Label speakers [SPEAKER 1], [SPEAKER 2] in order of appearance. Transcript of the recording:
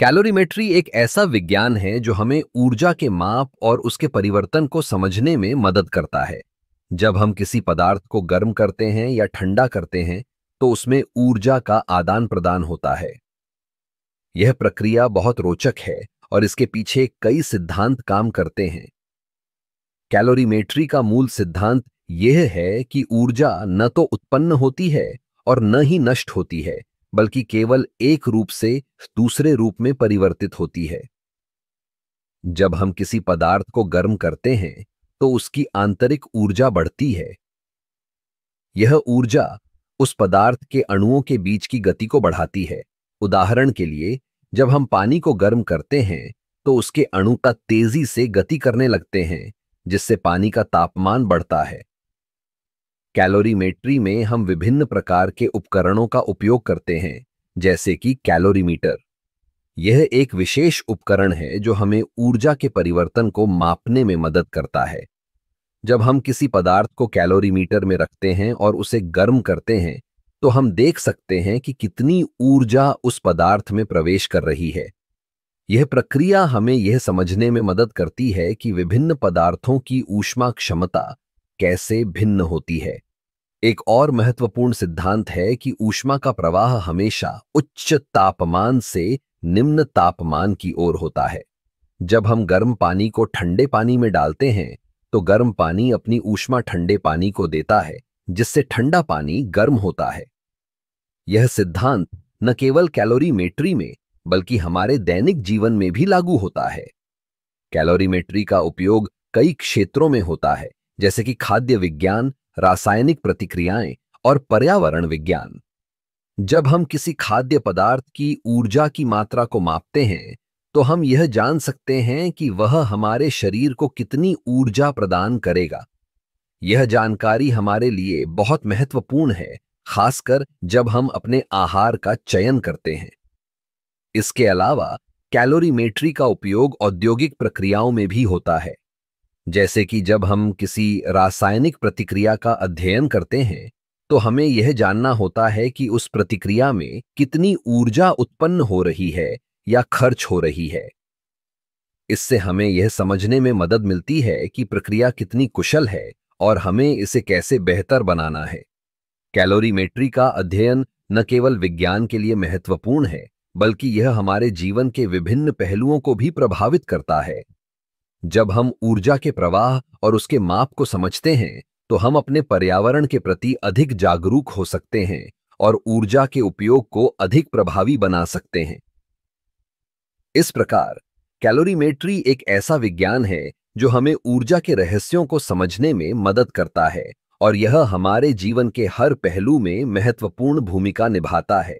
[SPEAKER 1] Calorimetry एक ऐसा विज्ञान है जो हमें ऊर्जा के माप और उसके परिवर्तन को समझने में मदद करता है। जब हम किसी पदार्थ को गर्म करते हैं या ठंडा करते हैं, तो उसमें ऊर्जा का आदान प्रदान होता है। यह प्रक्रिया बहुत रोचक है और इसके पीछे कई सिद्धांत काम करते हैं। कैलोरीमेट्री का मूल सिद्धांत यह है कि ऊर्जा न तो उत्पन्न होती है और न ही नष्ट होती है, बल्कि केवल एक रूप से दूसरे रूप में परिवर्तित होती है। जब हम किसी पदार्थ को गर्म करते हैं, तो उसकी आंतरिक ऊर्जा बढ़ती है। यह ऊर्जा उस पदार्थ के अणुओं के बीच की गति को बढ़ाती है। उदाहरण के लिए, जब हम पानी को गर्म करते हैं, तो उसके अणु का तेजी से गति करने लगते हैं, जिससे पानी का तापमान बढ़ता है। कैलोरीमेट्री में हम विभिन्न प्रकार के उपकरणों का उपयोग करते हैं, जैसे कि कैलोरीमीटर। यह एक विशेष उपकरण है जो हमें ऊर्जा के परिवर्तन को मापने में मदद करता है। जब हम किसी पदार्थ को कैलोरीमीटर में रखते हैं और उसे गर्म करते हैं, तो हम देख सकते हैं कि कितनी ऊर्जा उस पदार्थ में प्रवेश कर रही है। यह प्रक्रिया हमें यह समझने में मदद करती है कि विभिन्न पदार्थों की ऊष्मा क्षमता कैसे भिन्न होती है। एक और महत्वपूर्ण सिद्धांत है कि ऊष्मा का प्रवाह हमेशा उच्च तापमान से निम्न तापमान की ओर होता है। जब हम गर्म पानी को ठंडे पानी में डालते हैं, तो गर्म पानी अपनी ऊष्मा ठंडे पानी को देता है, जिससे ठंडा पानी गर्म होता है। यह सिद्धांत न केवल कैलोरीमेट्री में, बल्कि हमारे दैनिक जीवन में भी लागू होता है। कैलोरीमेट्री का उपयोग कई क्षेत्रों में होता है, जैसे कि खाद्य विज्ञान, रासायनिक प्रतिक्रियाएं और पर्यावरण विज्ञान। जब हम किसी खाद्य पदार्थ की ऊर्जा की मात्रा को मापते हैं, तो हम यह जान सकते हैं कि वह हमारे शरीर को कितनी ऊर्जा प्रदान करेगा। यह जानकारी हमारे लिए बहुत महत्वपूर्ण है, खासकर जब हम अपने आहार का चयन करते हैं। इसके अलावा कैलोरीमेट्री का उपयोग औद्योगिक प्रक्रियाओं में भी होता है, जैसे कि जब हम किसी रासायनिक प्रतिक्रिया का अध्ययन करते हैं, तो हमें यह जानना होता है कि उस प्रतिक्रिया में कितनी ऊर्जा उत्पन्न हो रही है या खर्च हो रही है। इससे हमें यह समझने में मदद मिलती है कि प्रक्रिया कितनी कुशल है और हमें इसे कैसे बेहतर बनाना है। कैलोरीमेट्री का अध्ययन न केवल विज्ञान के लिए महत्वपूर्ण है, बल्कि यह हमारे जीवन के विभिन्न पहलुओं को भी प्रभावित करता है। जब हम ऊर्जा के प्रवाह और उसके माप को समझते हैं, तो हम अपने पर्यावरण के प्रति अधिक जागरूक हो सकते हैं और ऊर्जा के उपयोग को अधिक प्रभावी बना सकते हैं। इस प्रकार कैलोरीमेट्री एक ऐसा विज्ञान है जो हमें ऊर्जा के रहस्यों को समझने में मदद करता है और यह हमारे जीवन के हर पहलू में महत्वपूर्ण भूमिका निभाता है।